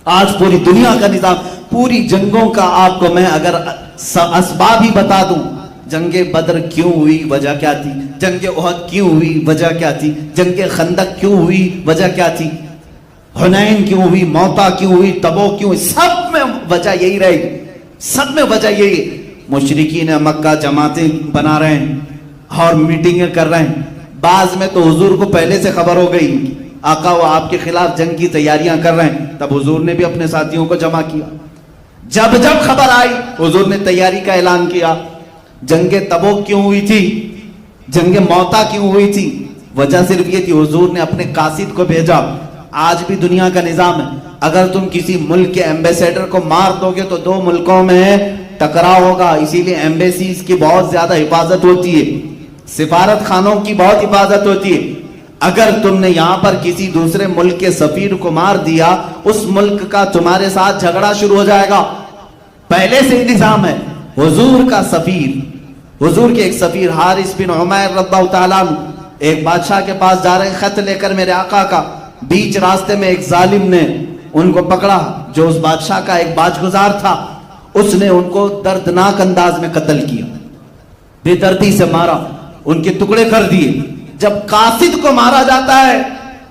آج پوری دنیا کا نظام، پوری جنگوں کا آپ کو میں اگر اسباب ہی بتا دوں، جنگ بدر کیوں ہوئی، وجہ کیا تھی؟ جنگ احد کیوں ہوئی، وجہ کیا تھی؟ جنگ خندق کیوں ہوئی، وجہ کیا تھی؟ حنین کیوں ہوئی، موتا کیوں ہوئی، تبوک کیوں ہوئی؟ سب میں وجہ یہی رہے گی، سب میں وجہ یہی ہے۔ مشرکین مکہ جماعتیں بنا رہے ہیں اور میٹنگیں کر رہے ہیں، بعض میں تو حضور کو پہلے سے خبر ہو گئی آقا وہ آپ کے خلاف جنگ کی تیاریاں کر رہے ہیں، تب حضور نے بھی اپنے ساتھیوں کو جمع کیا۔ جب خبر آئی حضور نے تیاری کا اعلان کیا۔ جنگ تبوک کیوں ہوئی تھی، جنگ موتا کیوں ہوئی تھی؟ وجہ صرف یہ تھی، حضور نے اپنے قاصد کو بھیجا۔ آج بھی دنیا کا نظام ہے، اگر تم کسی ملک کے ایمبیسیڈر کو مار دو گے تو 2 ملکوں میں ٹکراؤ ہوگا، اسی لیے ایمبیسیز کی بہت زیادہ حفاظت ہوتی ہے، سفارت خانوں کی بہت حفاظت ہوتی ہے۔ اگر تم نے یہاں پر کسی دوسرے ملک کے سفیر کو مار دیا، اس ملک کا تمہارے ساتھ جھگڑا شروع ہو جائے گا، پہلے سے ہی نظام ہے۔ حضور کا سفیر، حضور کے ایک سفیر حارث بن عمیر رضی اللہ تعالیٰ عنہ ایک بادشاہ کے پاس جا رہے ہیں خط لے کر میرے آقا کا، بیچ راستے میں ایک ظالم نے ان کو پکڑا جو اس بادشاہ کا ایک باج گزار تھا، اس نے ان کو دردناک انداز میں قتل کیا، بے دردی سے مارا، ان کے ٹکڑے کر دیے۔ جب قاصد کو مارا جاتا ہے،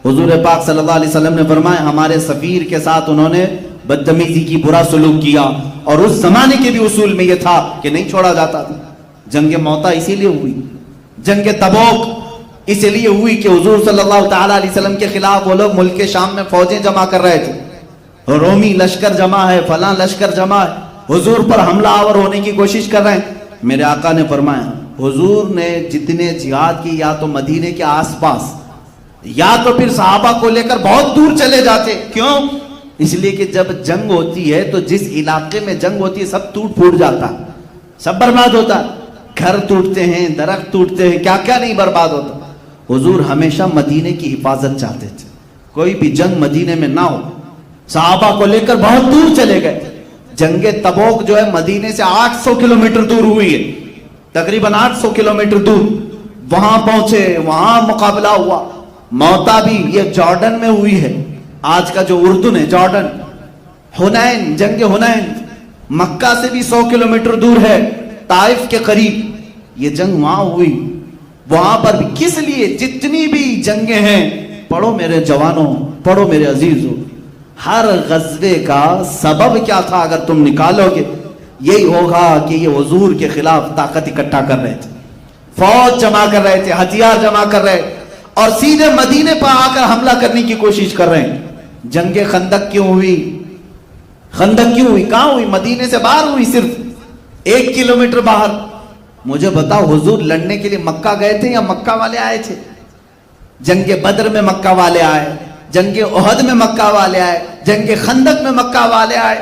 حضور پاک صلی اللہ علیہ وسلم نے فرمایا ہمارے سفیر کے ساتھ انہوں نے بدتمیزی کی، برا سلوک کیا، اور اس زمانے کے بھی اصول میں یہ تھا کہ نہیں چھوڑا جاتا تھا۔ جنگ موتا اسی لیے ہوئی، جنگ تبوک اس لیے ہوئی کہ حضور صلی اللہ تعالیٰ علیہ وسلم کے خلاف وہ لوگ ملک شام میں فوجیں جمع کر رہے تھے، رومی لشکر جمع ہے، فلاں لشکر جمع ہے، حضور پر حملہ آور ہونے کی کوشش کر رہے ہیں۔ میرے آقا نے فرمایا حضور نے جتنے جہاد کی یا تو مدینے کے آس پاس یا تو پھر صحابہ کو لے کر بہت دور چلے جاتے، کیوں؟ اس لیے کہ جب جنگ ہوتی ہے تو جس علاقے میں جنگ ہوتی ہے سب ٹوٹ پھوٹ جاتا ہے، سب برباد ہوتا ہے، گھر ٹوٹتے ہیں، درخت ٹوٹتے ہیں، کیا کیا نہیں برباد ہوتا۔ حضور ہمیشہ مدینے کی حفاظت چاہتے تھے، کوئی بھی جنگ مدینے میں نہ ہو، صحابہ کو لے کر بہت دور چلے گئے۔ جنگ تبوک جو ہے مدینے سے 800 کلومیٹر دور ہوئی ہے، تقریباً 800 کلومیٹر دور، وہاں پہنچے، وہاں مقابلہ ہوا۔ موتا بھی یہ جارڈن میں ہوئی ہے، آج کا جو اردن ہے جارڈن۔ حنین، جنگ حنین مکہ سے بھی 100 کلومیٹر دور ہے، طائف کے قریب، یہ جنگ وہاں ہوئی۔ وہاں پر بھی کس لیے؟ جتنی بھی جنگیں ہیں، پڑھو میرے جوانوں، پڑھو میرے عزیزوں، ہر غزوے کا سبب کیا تھا اگر تم نکالو گے یہی ہوگا کہ یہ حضور کے خلاف طاقت اکٹھا کر رہے تھے، فوج جمع کر رہے تھے، ہتھیار جمع کر رہے، اور سیدھے مدینے پر آ کر حملہ کرنے کی کوشش کر رہے ہیں۔ جنگ خندق کیوں ہوئی؟ خندق کیوں ہوئی؟ کہاں ہوئی؟ مدینے سے باہر ہوئی، صرف 1 کلومیٹر باہر۔ مجھے بتاؤ حضور لڑنے کے لیے مکہ گئے تھے یا مکہ والے آئے تھے؟ جنگ بدر میں مکہ والے آئے، جنگ احد میں مکہ والے آئے، جنگ خندق میں مکہ والے آئے۔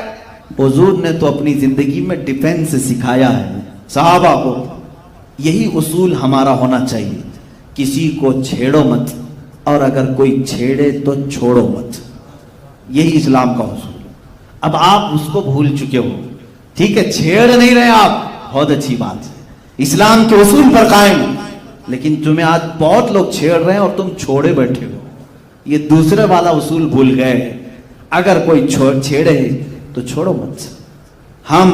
حضور نے تو اپنی زندگی میں ڈیفنس سکھایا ہے صحابہ کو۔ یہی اصول ہمارا ہونا چاہیے، کسی کو چھیڑو مت، اور اگر کوئی چھیڑے تو چھوڑو مت، یہی اسلام کا اصول۔ اب آپ اس کو بھول چکے ہو، ٹھیک ہے، چھیڑ نہیں رہے آپ، بہت اچھی بات ہے، اسلام کے اصول پر قائم، لیکن تمہیں آج بہت لوگ چھیڑ رہے ہیں اور تم چھوڑے بیٹھے ہو، یہ دوسرے والا اصول بھول گئے۔ اگر کوئی چھیڑے تو چھوڑو مت۔ ہم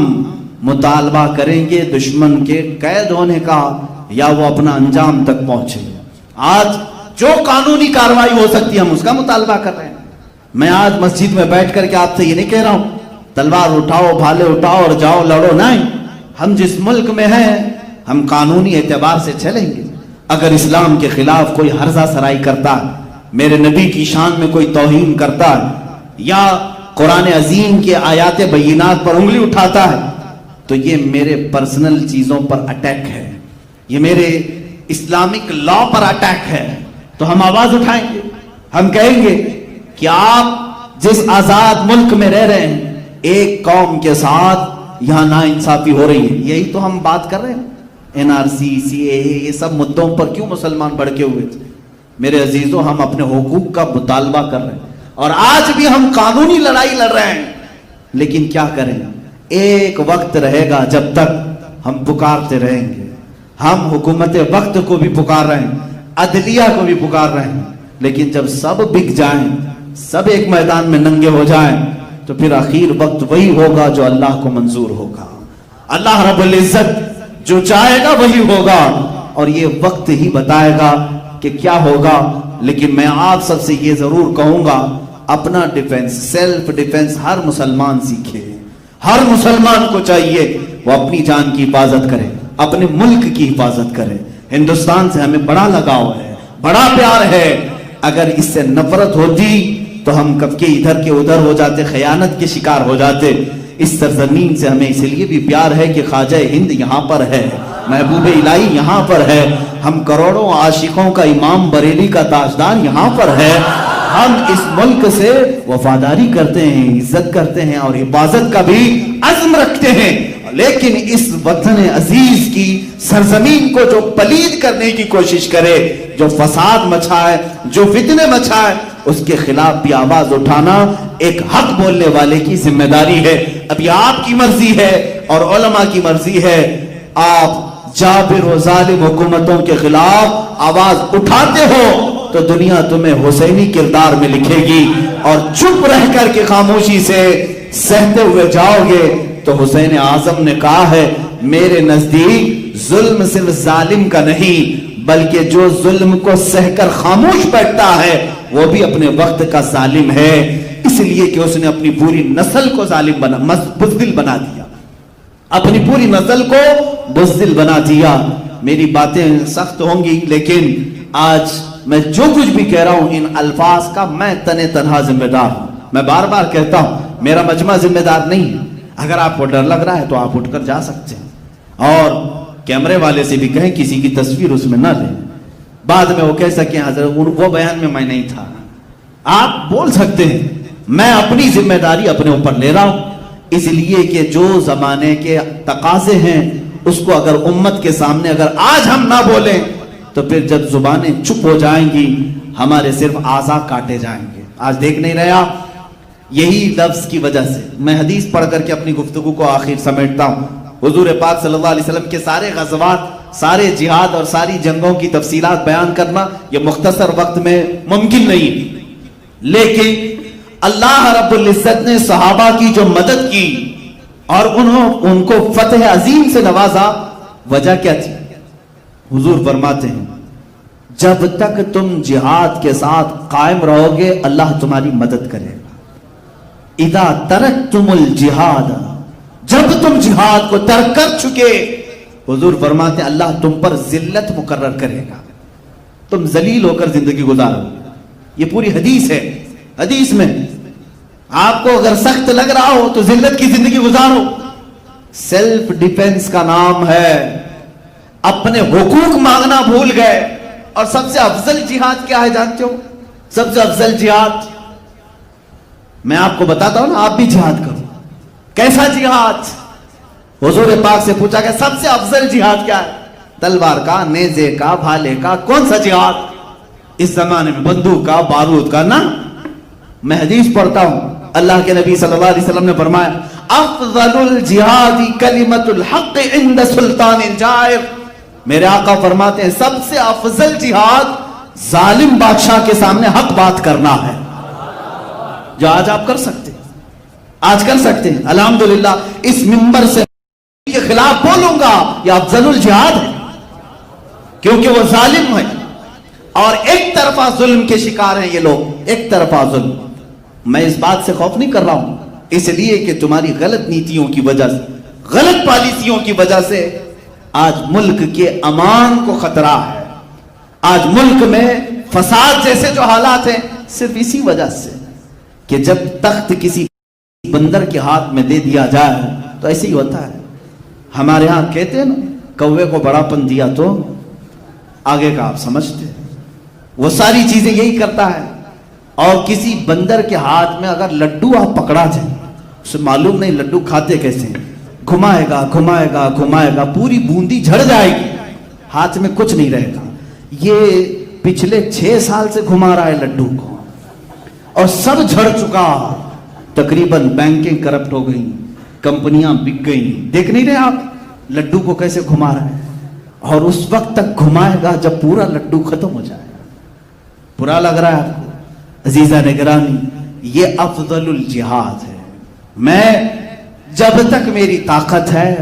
مطالبہ کریں گے دشمن کے قید ہونے کا یا وہ اپنا انجام تک پہنچے۔ آج جو قانونی کارروائی ہو سکتی ہے ہم اس کا مطالبہ کر رہے ہیں۔ میں آج مسجد میں بیٹھ کر کے آپ سے یہ نہیں کہہ رہا ہوں تلوار اٹھاؤ، بھالے اٹھاؤ اور جاؤ لڑو، نہیں۔ ہم جس ملک میں ہیں ہم قانونی اعتبار سے چلیں گے۔ اگر اسلام کے خلاف کوئی ہرزہ سرائی کرتا ہے، میرے نبی کی شان میں کوئی توہین کرتا ہے، یا قرآن عظیم کے آیات بینات پر انگلی اٹھاتا ہے، تو یہ میرے پرسنل چیزوں پر اٹیک ہے، یہ میرے اسلامک لا پر اٹیک ہے۔ تو ہم آواز اٹھائیں گے، ہم کہیں گے کہ آپ جس آزاد ملک میں رہ رہے ہیں، ایک قوم کے ساتھ یہاں ناانصافی ہو رہی ہے۔ یہی تو ہم بات کر رہے ہیں، NRC، CAA، یہ سب مدعوں پر کیوں مسلمان بھڑکے ہوئے تھے؟ میرے عزیزوں، ہم اپنے حقوق کا مطالبہ کر رہے ہیں، اور آج بھی ہم قانونی لڑائی لڑ رہے ہیں، لیکن کیا کریں؟ ایک وقت رہے گا جب تک ہم پکارتے رہیں گے۔ ہم حکومت وقت کو بھی پکار رہے ہیں، عدلیہ کو بھی پکار رہے ہیں، لیکن جب سب بک جائیں، سب ایک میدان میں ننگے ہو جائیں، تو پھر آخر وقت وہی ہوگا جو اللہ کو منظور ہوگا. اللہ رب العزت جو چاہے گا وہی ہوگا, اور یہ وقت ہی بتائے گا کہ کیا ہوگا. لیکن میں آپ سب سے یہ ضرور کہوں گا, اپنا ڈیفنس, سیلف ڈیفنس ہر مسلمان سیکھے. ہر مسلمان کو چاہیے وہ اپنی جان کی حفاظت کرے, اپنے ملک کی حفاظت کرے. ہندوستان سے ہمیں بڑا لگاؤ ہے, بڑا پیار ہے. اگر اس سے نفرت ہوتی تو ہم کب کے ادھر کے ادھر ہو جاتے, خیانت کے شکار ہو جاتے. اس سرزمین سے ہمیں اس لیے بھی پیار ہے کہ خواجہ ہند یہاں پر ہے, محبوب الہی یہاں پر ہے, ہم کروڑوں عاشقوں کا امام بریلی کا تاجدار یہاں پر ہے. ہم اس ملک سے وفاداری کرتے ہیں, عزت کرتے ہیں اور حفاظت کا بھی عزم رکھتے ہیں. لیکن اس وطن عزیز کی سرزمین کو جو پلید کرنے کی کوشش کرے, جو فساد مچائے, جو فتنے مچائے, اس کے خلاف بھی آواز اٹھانا ایک حق بولنے والے کی ذمہ داری ہے. ابھی آپ کی مرضی ہے اور علماء کی مرضی ہے, آپ جابر و ظالم حکومتوں کے خلاف آواز اٹھاتے ہو تو دنیا تمہیں حسینی کردار میں لکھے گی, اور چپ رہ کر کے خاموشی سے سہتے ہوئے جاؤ گے تو حسین اعظم نے کہا ہے, میرے نزدیک ظلم صرف ظالم کا نہیں بلکہ جو ظلم کو سہ کر خاموش بیٹھتا ہے وہ بھی اپنے وقت کا ظالم ہے. اس لیے کہ اس نے اپنی پوری نسل کو ظالم بزدل بنا دیا, اپنی پوری نسل کو بزدل بنا دیا. میری باتیں سخت ہوں گی لیکن آج میں جو کچھ بھی کہہ رہا ہوں ان الفاظ کا میں تنے تنہا ذمہ دار ہوں. میں بار بار کہتا ہوں میرا مجمع ذمہ دار نہیں ہے. اگر آپ کو ڈر لگ رہا ہے تو آپ اٹھ کر جا سکتے ہیں, اور کیمرے والے سے بھی کہیں کسی کی تصویر اس میں نہ لیں, بعد میں وہ کہہ سکیں حضرت وہ بیان میں نہیں تھا. آپ بول سکتے ہیں, میں اپنی ذمہ داری اپنے اوپر لے رہا ہوں, اس لیے کہ جو زمانے کے تقاضے ہیں اس کو اگر امت کے سامنے اگر آج ہم نہ بولیں تو پھر جب زبانیں چپ ہو جائیں گی ہمارے صرف اعضاء کاٹے جائیں گے. آج دیکھ نہیں رہا, یہی لفظ کی وجہ سے میں حدیث پڑھ کر کے اپنی گفتگو کو آخر سمیٹتا ہوں. حضور پاک صلی اللہ علیہ وسلم کے سارے غزوات, سارے جہاد اور ساری جنگوں کی تفصیلات بیان کرنا یہ مختصر وقت میں ممکن نہیں, لیکن اللہ رب العزت نے صحابہ کی جو مدد کی اور ان کو فتح عظیم سے نوازا, وجہ کیا تھی؟ حضور فرماتے ہیں جب تک تم جہاد کے ساتھ قائم رہو گے اللہ تمہاری مدد کرے گا. اذا ترکتم الجہاد, جب تم جہاد کو ترک کر چکے, حضور فرماتے ہیں اللہ تم پر ذلت مقرر کرے گا, تم ذلیل ہو کر زندگی گزارو. یہ پوری حدیث ہے. حدیث میں آپ کو اگر سخت لگ رہا ہو تو ذلت کی زندگی گزارو. سیلف ڈیفنس کا نام ہے, اپنے حقوق مانگنا بھول گئے. اور سب سے افضل جہاد کیا ہے جانتے ہو؟ سب سے افضل جہاد میں آپ کو بتاتا ہوں نا, آپ بھی جہاد کرو. کیسا جہاد؟ حضور پاک سے پوچھا کہ سب سے افضل جہاد کیا ہے؟ تلوار کا, نیزے کا, بھالے کا, کون سا جہاد؟ اس زمانے میں بندوق کا, بارود کا نا. میں حدیث پڑھتا ہوں, اللہ کے نبی صلی اللہ علیہ وسلم نے فرمایا افضل الجہاد کلمۃ الحق عند سلطان جائر. میرے آقا فرماتے ہیں سب سے افضل جہاد ظالم بادشاہ کے سامنے حق بات کرنا ہے, جو آج آپ کر سکتے ہیں, آج کر سکتے ہیں. الحمدللہ اس منبر سے کے خلاف بولوں گا, یہ افضل الجہاد ہے کیونکہ وہ ظالم ہے اور ایک طرفہ ظلم کے شکار ہیں یہ لوگ, ایک طرفہ ظلم. میں اس بات سے خوف نہیں کر رہا ہوں, اس لیے کہ تمہاری غلط نیتیوں کی وجہ سے, غلط پالیسیوں کی وجہ سے آج ملک کے امان کو خطرہ ہے. آج ملک میں فساد جیسے جو حالات ہیں صرف اسی وجہ سے کہ جب تخت کسی بندر کے ہاتھ میں دے دیا جائے تو ایسے ہی ہوتا ہے. ہمارے ہاں کہتے ہیں نا, کوے کو بڑا پن دیا تو آگے کا آپ سمجھتے ہیں. وہ ساری چیزیں یہی کرتا ہے. اور کسی بندر کے ہاتھ میں اگر لڈو آپ پکڑا جائیں, اسے معلوم نہیں لڈو کھاتے کیسے ہیں, گھمائے گا گھمائے گا گھمائے گا, پوری بوندی جھڑ جائے گی, ہاتھ میں کچھ نہیں رہے گا. یہ پچھلے 6 سال سے گھما رہا ہے لڈو کو اور سب جھڑ چکا. تقریباً بینکیں کرپٹ ہو گئی, کمپنیاں بک گئی. دیکھ نہیں رہے آپ لڈو کو کیسے گھما رہا ہے, اور اس وقت تک گھمائے گا جب پورا لڈو ختم ہو جائے. برا لگ رہا ہے آپ کو؟ عزیزہ نگرانی, یہ افضل الجہاد ہے. میں جب تک میری طاقت ہے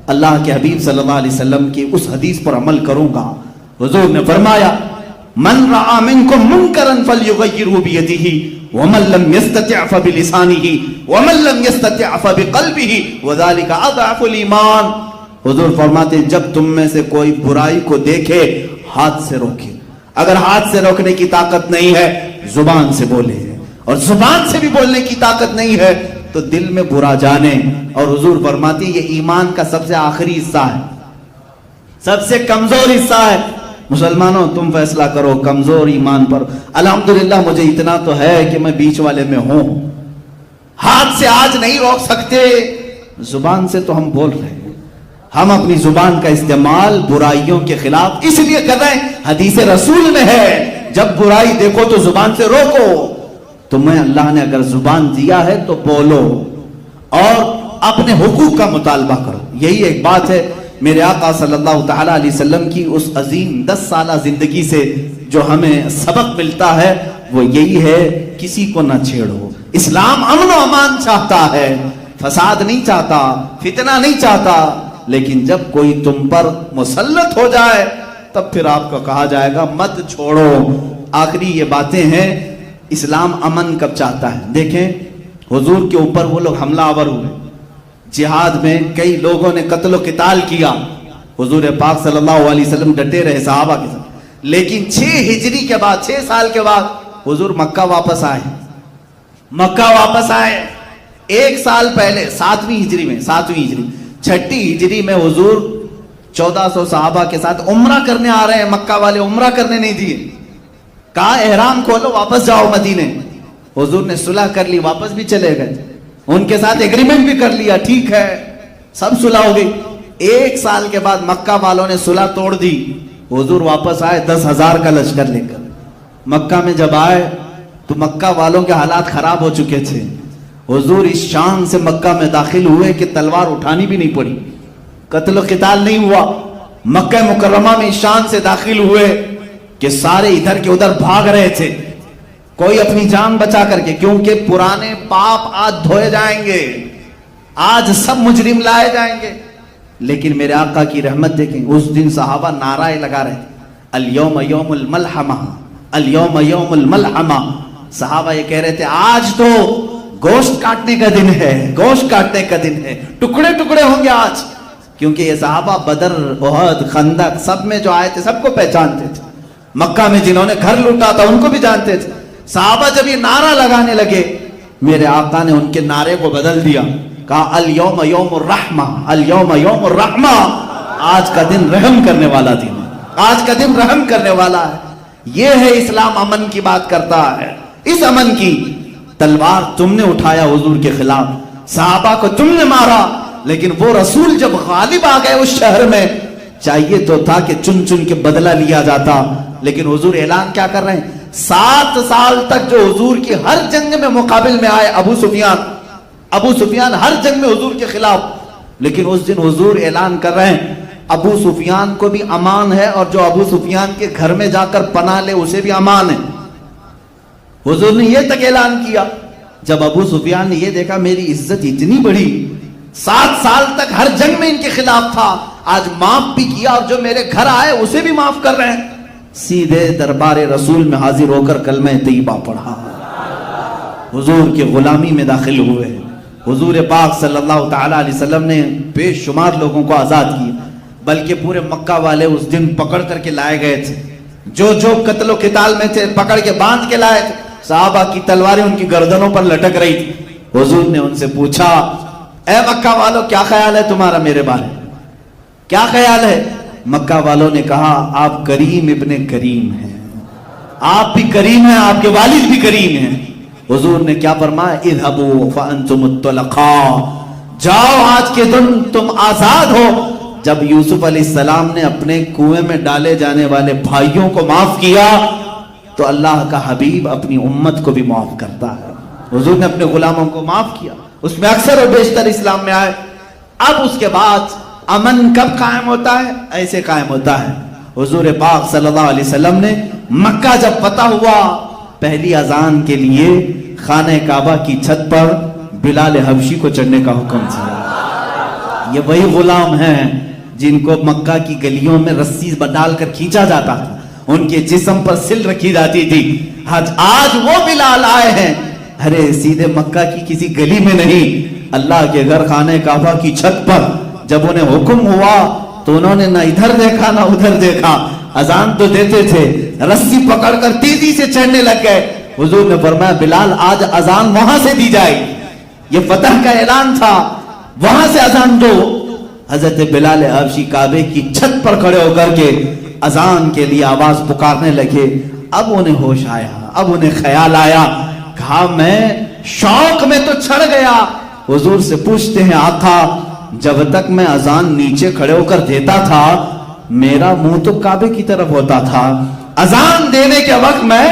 اللہ کے حبیب صلی اللہ علیہ وسلم کی اس حدیث پر عمل کروں گا. حضور نے فرمایا من رأى منکم منکرا فلیغیرہ بیدہ ومن لم یستطع فبلسانہ ومن لم یستطع فبقلبہ وذلک اضعف الایمان. حضور فرماتے ہیں جب تم میں سے کوئی برائی کو دیکھے ہاتھ سے روکے. اگر ہاتھ سے روکنے کی طاقت نہیں ہے زبان سے بولے, اور زبان سے بھی بولنے کی طاقت نہیں ہے تو دل میں برا جانے. اور حضور فرماتی یہ ایمان کا سب سے آخری حصہ ہے, سب سے کمزور حصہ ہے. مسلمانوں تم فیصلہ کرو کمزور ایمان پر. الحمدللہ مجھے اتنا تو ہے کہ میں بیچ والے میں ہوں. ہاتھ سے آج نہیں روک سکتے, زبان سے تو ہم بول رہے ہیں. ہم اپنی زبان کا استعمال برائیوں کے خلاف اس لیے کر رہے ہیں, حدیث رسول میں ہے جب برائی دیکھو تو زبان سے روکو. تمہیں اللہ نے اگر زبان دیا ہے تو بولو اور اپنے حقوق کا مطالبہ کرو. یہی ایک بات ہے میرے آقا صلی اللہ تعالی علیہ وسلم کی اس عظیم 10 سالہ زندگی سے جو ہمیں سبق ملتا ہے وہ یہی ہے, کسی کو نہ چھیڑو. اسلام امن و امان چاہتا ہے, فساد نہیں چاہتا, فتنہ نہیں چاہتا. لیکن جب کوئی تم پر مسلط ہو جائے تب پھر آپ کو کہا جائے گا مت چھوڑو. آخری یہ باتیں ہیں. اسلام امن کب چاہتا ہے؟ دیکھیں حضور کے اوپر وہ لوگ حملہ آور ہوئے, جہاد میں کئی لوگوں نے قتل و قتال کیا. حضور پاک صلی اللہ علیہ وسلم ڈٹے رہے صحابہ کے ساتھ. لیکن 6 ہجری کے بعد 6 سال کے بعد حضور مکہ واپس آئے. مکہ واپس آئے 1 سال پہلے 7ویں ہجری میں 6ٹی ہجری میں حضور 1400 صحابہ کے ساتھ عمرہ کرنے آ رہے ہیں. مکہ والے عمرہ کرنے نہیں دیے, کہا احرام کھولو واپس جاؤ مدینے. حضور نے صلح کر لی, واپس بھی چلے گئے. ان کے ساتھ ایگریمنٹ بھی کر لیا, ٹھیک ہے سب صلح ہو گئی. 1 سال کے بعد مکہ والوں نے صلح توڑ دی. حضور واپس آئے 10,000 کا لشکر لے کر. مکہ میں جب آئے تو مکہ والوں کے حالات خراب ہو چکے تھے. حضور اس شان سے مکہ میں داخل ہوئے کہ تلوار اٹھانی بھی نہیں پڑی, قتل و قتال نہیں ہوا. مکہ مکرمہ میں اس شان سے داخل ہوئے کہ سارے ادھر کے ادھر بھاگ رہے تھے, کوئی اپنی جان بچا کر کے, کیونکہ پرانے پاپ آج دھوئے جائیں گے, آج سب مجرم لائے جائیں گے. لیکن میرے آقا کی رحمت دیکھیں, اس دن صحابہ نعرہ لگا رہے تھے الیوم یوم الملحمہ, الیوم یوم الملحمہ. صحابہ یہ کہہ رہے تھے آج تو گوشت کاٹنے کا دن ہے, گوشت کاٹنے کا دن ہے, ٹکڑے ٹکڑے ہوں گے آج. کیونکہ یہ صحابہ بدر, احد, خندق سب میں جو آئے تھے سب کو پہچانتے تھے. مکہ میں جنہوں نے گھر لوٹا تھا ان کو بھی جانتے تھے. صحابہ جب یہ نعرہ لگانے لگے میرے آقا نے ان کے نعرے کو بدل دیا, کہا الیوم یوم الرحمہ, الیوم یوم الرحمہ, آج کا دن رحم کرنے والا دن ہے, آج کا دن رحم کرنے والا ہے. یہ ہے اسلام, امن کی بات کرتا ہے. اس امن کی تلوار تم نے اٹھایا حضور کے خلاف, صحابہ کو تم نے مارا, لیکن وہ رسول جب غالب آ گئے اس شہر میں چاہیے تو تھا کہ چن چن کے بدلہ لیا جاتا. لیکن حضور اعلان کیا کر رہے ہیں, 7 سال تک جو حضور کی ہر جنگ میں مقابل میں آئے ابو سفیان ہر جنگ میں حضور کے خلاف, لیکن اس دن حضور اعلان کر رہے ہیں ابو سفیان کو بھی امان ہے, اور جو ابو سفیان کے گھر میں جا کر پناہ لے اسے بھی امان ہے. حضور نے یہ تک اعلان کیا. جب ابو سفیان نے یہ دیکھا میری عزت اتنی بڑی, 7 سال تک ہر جنگ میں ان کے خلاف تھا, آج معاف بھی کیا, اور جو میرے گھر آئے اسے بھی معاف کر رہے ہیں. سیدھے دربار رسول میں حاضر ہو کر کلمہ طیبہ پڑھا, حضور کی غلامی میں داخل ہوئے. حضور پاک صلی اللہ تعالی علیہ وسلم نے بے شمار لوگوں کو آزاد کیا, بلکہ پورے مکہ والے اس دن پکڑ کر کے لائے گئے تھے. جو جو قتل و قتال میں تھے پکڑ کے باندھ کے لائے تھے. صحابہ کی تلواریں ان کی گردنوں پر لٹک رہی تھی. حضور نے ان سے پوچھا اے مکہ والوں کیا خیال ہے تمہارا میرے بارے, کیا خیال ہے؟ مکہ والوں نے کہا آپ کریم ابن کریم ہیں, آپ بھی کریم ہیں, آپ کے والد بھی کریم ہیں. حضور نے کیا فرمایا, اذهبوا فانتم الطلقاء, جاؤ آج کے دن تم آزاد ہو. جب یوسف علیہ السلام نے اپنے کنویں میں ڈالے جانے والے بھائیوں کو معاف کیا تو اللہ کا حبیب اپنی امت کو بھی معاف کرتا ہے. حضور نے اپنے غلاموں کو معاف کیا, اس میں اکثر و بیشتر اسلام میں آئے. اب اس کے بعد امن کب قائم ہوتا ہے؟ ایسے قائم ہوتا ہے. حضور پاک صلی اللہ علیہ وسلم نے مکہ جب فتح ہوا پہلی اذان کے لیے خانہ کعبہ کی چھت پر بلال حبشی کو چڑھنے کا حکم دیا۔ یہ وہی غلام ہیں جن کو مکہ کی گلیوں میں رسی ڈال کر کھینچا جاتا تھا، ان کے جسم پر سل رکھی جاتی تھی۔ آج وہ بلال آئے ہیں، ارے سیدھے مکہ کی کسی گلی میں نہیں، اللہ کے گھر خانہ کعبہ کی چھت پر جب انہیں حکم ہوا تو انہوں نے نہ ادھر دیکھا نہ ادھر دیکھا، اذان تو دیتے تھے، رسی پکڑ کر تیزی سے چڑھنے لگ گئے۔ حضور نے فرمایا بلال آج اذان وہاں سے دی جائے، یہ فتح کا اعلان تھا، وہاں سے اذان دو۔ حضرت بلال حبشی کعبے کی چھت پر کھڑے ہو کر کے اذان کے لیے آواز پکارنے لگے۔ اب انہیں ہوش آیا، اب انہیں خیال آیا، کہا میں شوق میں تو چھڑ گیا۔ حضور سے پوچھتے ہیں آقا جب تک میں اذان نیچے کھڑے ہو کر دیتا تھا میرا منہ تو کعبے کی طرف ہوتا تھا، اذان دینے کے وقت میں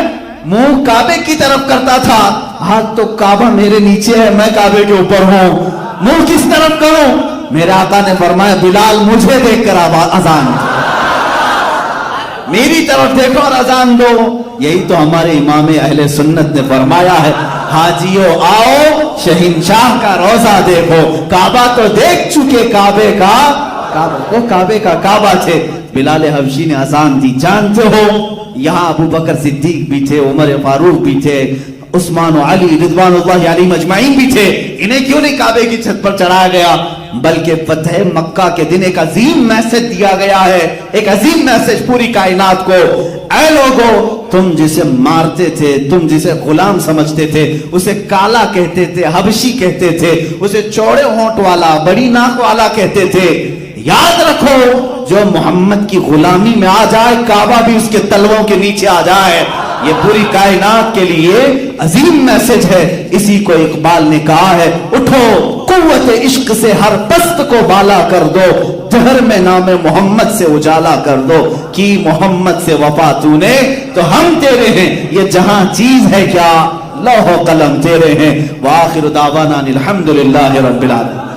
منہ کعبے کی طرف کرتا تھا، ہاتھ تو کعبہ میرے نیچے ہے، میں کعبے کے اوپر ہوں، منہ کس طرف کروں؟ میرے آقا نے فرمایا بلال مجھے دیکھ کر اذان دو، میری طرف دیکھو اور اذان دو۔ یہی تو ہمارے امام اہل سنت نے فرمایا ہے، حاجیو آؤ شہنشاہ کا روزہ دیکھو، کعبہ تو دیکھ چکے کعبے کا وہ کعبے کا کعبہ تھے۔ بلال حبشی نے اذان دی، جانتے ہو یہاں ابو بکر صدیق بھی تھے، عمر فاروق بھی تھے، عثمان و علی رضوان اللہ علیہم اجمعین بھی تھے، انہیں کیوں نہیں کعبے کی چھت پر چڑھایا گیا؟ بلکہ فتح مکہ کے دن ایک عظیم میسج دیا گیا ہے، ایک عظیم میسج پوری کائنات کو، اے لوگو تم جسے مارتے تھے، تم جسے غلام سمجھتے تھے، اسے کالا کہتے تھے، حبشی کہتے تھے، اسے چوڑے ہونٹ والا بڑی ناک والا کہتے تھے، یاد رکھو جو محمد کی غلامی میں آ جائے کعبہ بھی اس کے تلووں کے نیچے آ جائے۔ یہ پوری کائنات کے لیے عظیم میسج ہے۔ اسی کو اقبال نے کہا ہے، اٹھو قوت عشق سے ہر پست کو بالا کر دو، جہر میں نام محمد سے اجالا کر دو، کی محمد سے وفا تو نے تو ہم تیرے ہیں، یہ جہاں چیز ہے کیا لوح و قلم تیرے ہیں۔ وآخر دعوانا الحمدللہ رب العالمین۔